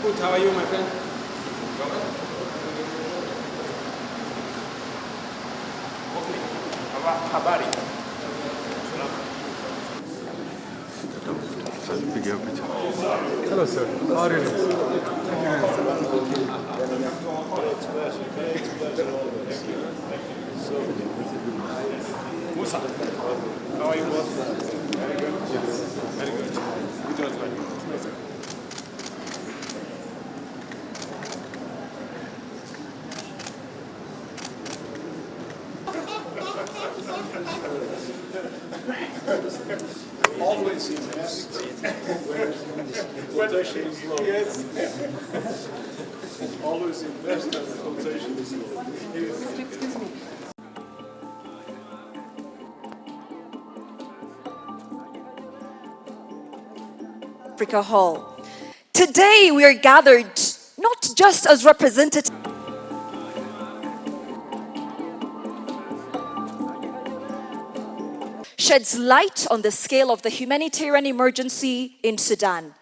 Good, how are you, my friend? Okay. Habari. Hello, sir. How are you? Musa, how are you, boss? Very good. Yes. Very good. Good as well. Always invest when quotation is low. Yes. Always invest when the quotation is low. Excuse me. Africa Hall. Today we are gathered not just as representatives sheds light on the scale of the humanitarian emergency in Sudan.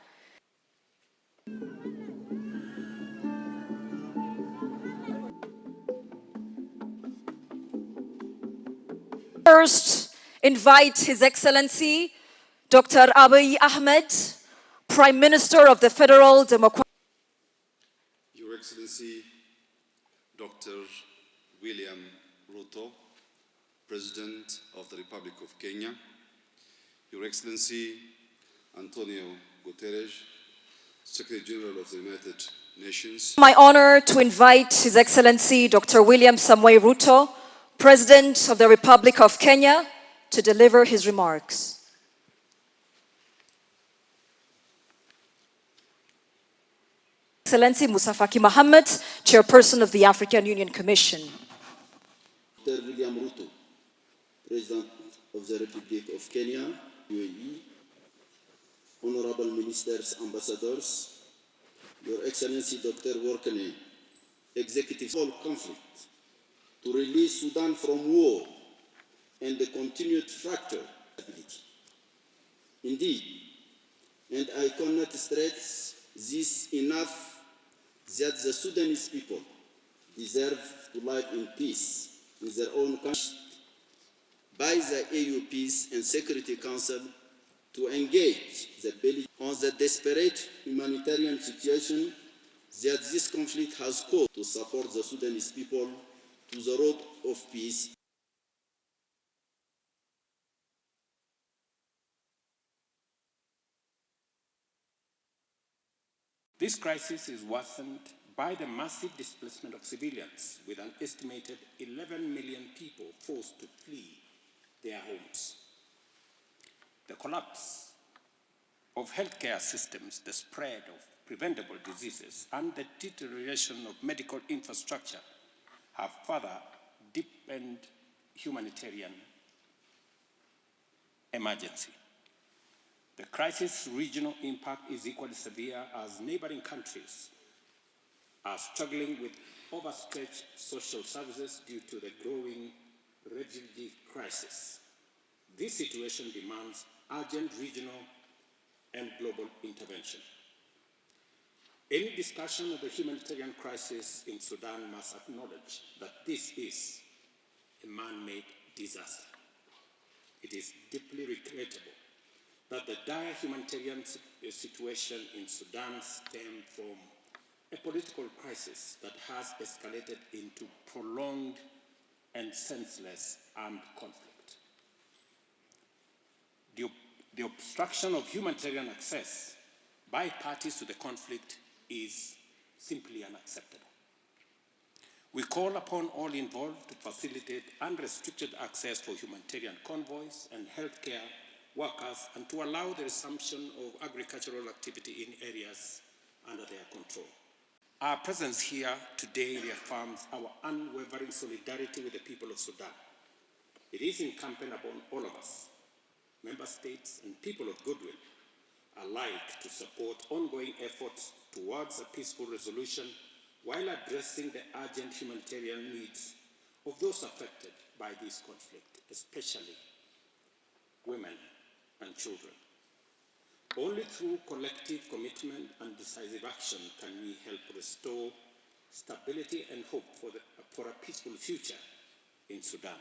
First, invite His Excellency Dr. Abiy Ahmed, Prime Minister of the Federal Democratic. Your Excellency Dr. William Ruto, President of the Republic of Kenya, Your Excellency Antonio Guterres, Secretary General of the United Nations. My honor to invite His Excellency Dr. William Samoei Ruto, President of the Republic of Kenya, to deliver his remarks. Excellency Musa Faki Mohammed, Chairperson of the African Union Commission. Dr. William Ruto, President of the Republic of Kenya, UAE, Honorable Ministers, Ambassadors, Your Excellency Dr. Workane, Executive of Conflict, to release Sudan from war and the continued fracture. Indeed, and I cannot stress this enough, that the Sudanese people deserve to live in peace in their own country by the AU Peace and Security Council to engage the Belgium on the desperate humanitarian situation that this conflict has caused, to support the Sudanese people to the road of peace. This crisis is worsened by the massive displacement of civilians, with an estimated 11 million people forced to flee their homes. The collapse of healthcare systems, the spread of preventable diseases, and the deterioration of medical infrastructure have further deepened humanitarian emergency. The crisis' regional impact is equally severe, as neighboring countries are struggling with overstretched social services due to the growing refugee crisis. This situation demands urgent regional and global intervention. Any discussion of the humanitarian crisis in Sudan must acknowledge that this is a man-made disaster. It is deeply regrettable that the dire humanitarian situation in Sudan stems from a political crisis that has escalated into prolonged and senseless armed conflict. The obstruction of humanitarian access by parties to the conflict is simply unacceptable. We call upon all involved to facilitate unrestricted access for humanitarian convoys and healthcare workers, and to allow the resumption of agricultural activity in areas under their control. Our presence here today reaffirms our unwavering solidarity with the people of Sudan. It is incumbent upon all of us, member states and people of goodwill alike, to support ongoing efforts towards a peaceful resolution while addressing the urgent humanitarian needs of those affected by this conflict, especially women and children. Only through collective commitment and decisive action can we help restore stability and hope for a peaceful future in Sudan.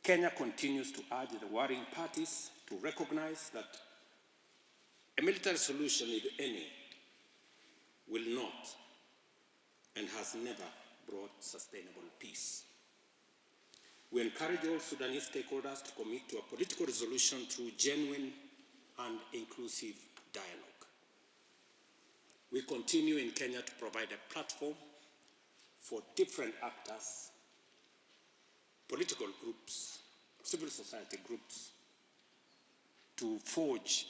Kenya continues to urge the warring parties to recognize that a military solution, if any, will not and has never brought sustainable peace. We encourage all Sudanese stakeholders to commit to a political resolution through genuine and inclusive dialogue. We continue in Kenya to provide a platform for different actors, political groups, civil society groups, to forge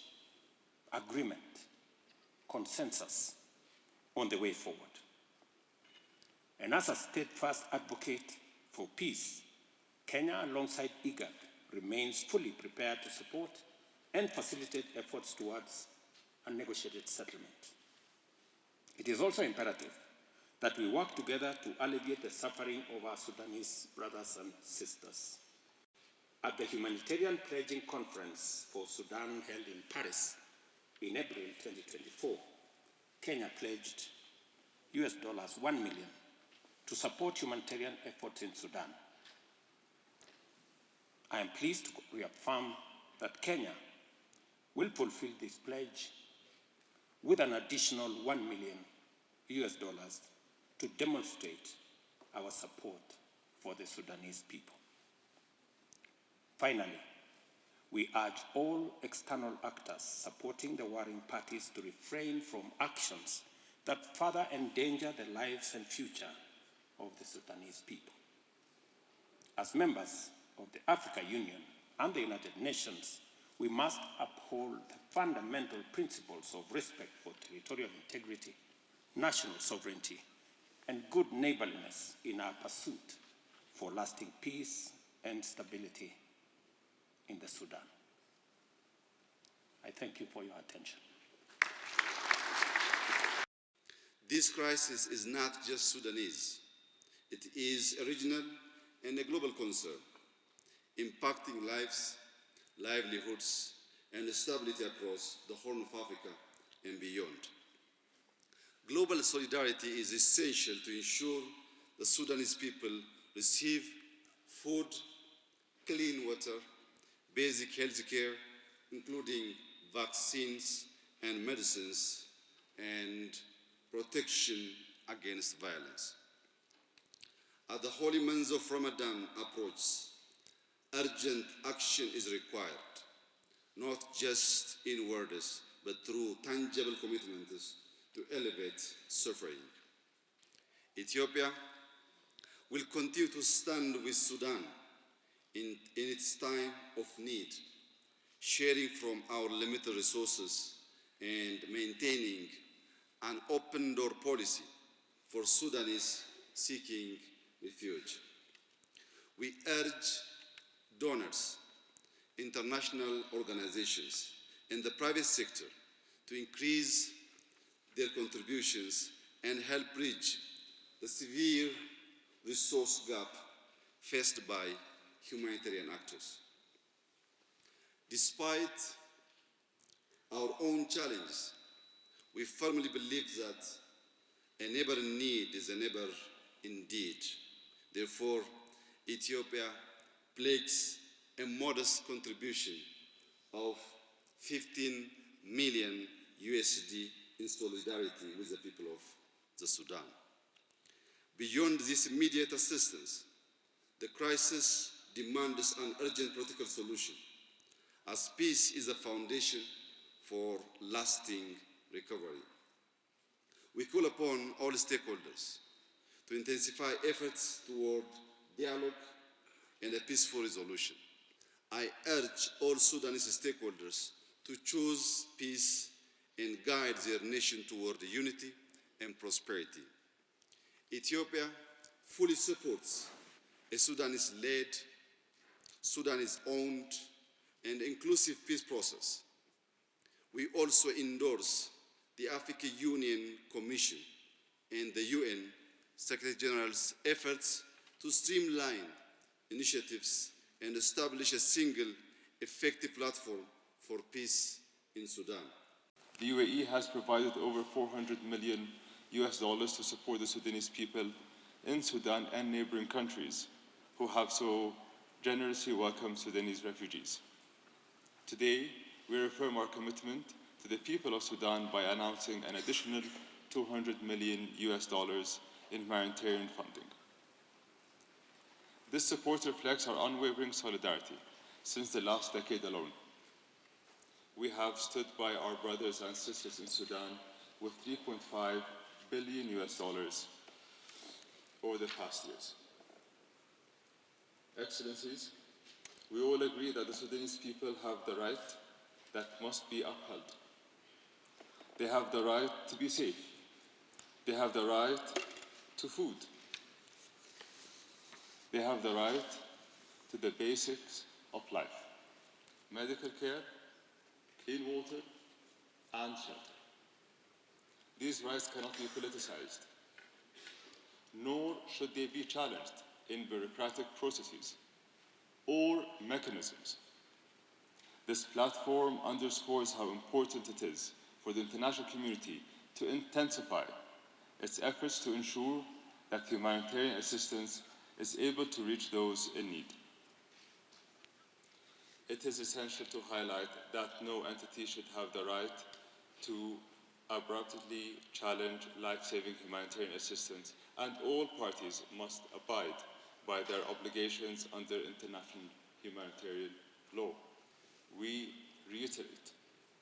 agreement, consensus on the way forward. And as a steadfast advocate for peace, Kenya, alongside IGAD, remains fully prepared to support and facilitate efforts towards a negotiated settlement. It is also imperative that we work together to alleviate the suffering of our Sudanese brothers and sisters. At the Humanitarian Pledging Conference for Sudan held in Paris in April 2024, Kenya pledged $1 million to support humanitarian efforts in Sudan. I am pleased to reaffirm that Kenya will fulfill this pledge with an additional $1 million to demonstrate our support for the Sudanese people. Finally, we urge all external actors supporting the warring parties to refrain from actions that further endanger the lives and future of the Sudanese people. As members of the African Union and the United Nations, we must uphold the fundamental principles of respect for territorial integrity, national sovereignty, and good neighborliness in our pursuit for lasting peace and stability in the Sudan. I thank you for your attention. This crisis is not just Sudanese. It is a regional and a global concern, impacting lives, livelihoods, and stability across the Horn of Africa and beyond. Global solidarity is essential to ensure the Sudanese people receive food, clean water, basic health care, including vaccines and medicines, and protection against violence. As the holy months of Ramadan approach, urgent action is required, not just in words, but through tangible commitments to elevate suffering. Ethiopia will continue to stand with Sudan in its time of need, sharing from our limited resources and maintaining an open door policy for Sudanese seeking refuge. We urge donors, international organizations, and the private sector to increase their contributions and help bridge the severe resource gap faced by humanitarian actors. Despite our own challenges, we firmly believe that a neighbor in need is a neighbor indeed. Therefore, Ethiopia pledges a modest contribution of $15 million in solidarity with the people of the Sudan. Beyond this immediate assistance, the crisis demands an urgent political solution, as peace is a foundation for lasting recovery. We call upon all stakeholders to intensify efforts toward dialogue and a peaceful resolution. I urge all Sudanese stakeholders to choose peace and guide their nation toward unity and prosperity. Ethiopia fully supports a Sudanese-led, Sudanese-owned, and inclusive peace process. We also endorse the African Union Commission and the UN Secretary General's efforts to streamline initiatives and establish a single, effective platform for peace in Sudan. The UAE has provided over $400 million to support the Sudanese people in Sudan and neighboring countries who have so generously welcomed Sudanese refugees. Today, we reaffirm our commitment to the people of Sudan by announcing an additional $200 million in humanitarian funding. This support reflects our unwavering solidarity since the last decade alone. We have stood by our brothers and sisters in Sudan with $3.5 billion over the past years. Excellencies, we all agree that the Sudanese people have the right that must be upheld. They have the right to be safe. They have the right to food. They have the right to the basics of life: medical care, clean water, and shelter. These rights cannot be politicized, nor should they be challenged in bureaucratic processes or mechanisms. This platform underscores how important it is for the international community to intensify its efforts to ensure that humanitarian assistance is able to reach those in need. It is essential to highlight that no entity should have the right to abruptly challenge life-saving humanitarian assistance, and all parties must abide by their obligations under international humanitarian law. We reiterate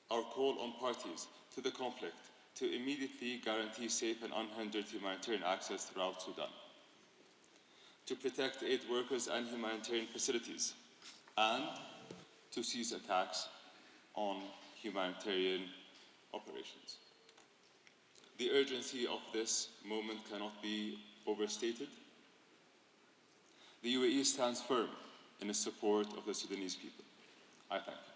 our call on parties to the conflict to immediately guarantee safe and unhindered humanitarian access throughout Sudan, to protect aid workers and humanitarian facilities, and to cease attacks on humanitarian operations. The urgency of this moment cannot be overstated. The UAE stands firm in its support of the Sudanese people. I thank you.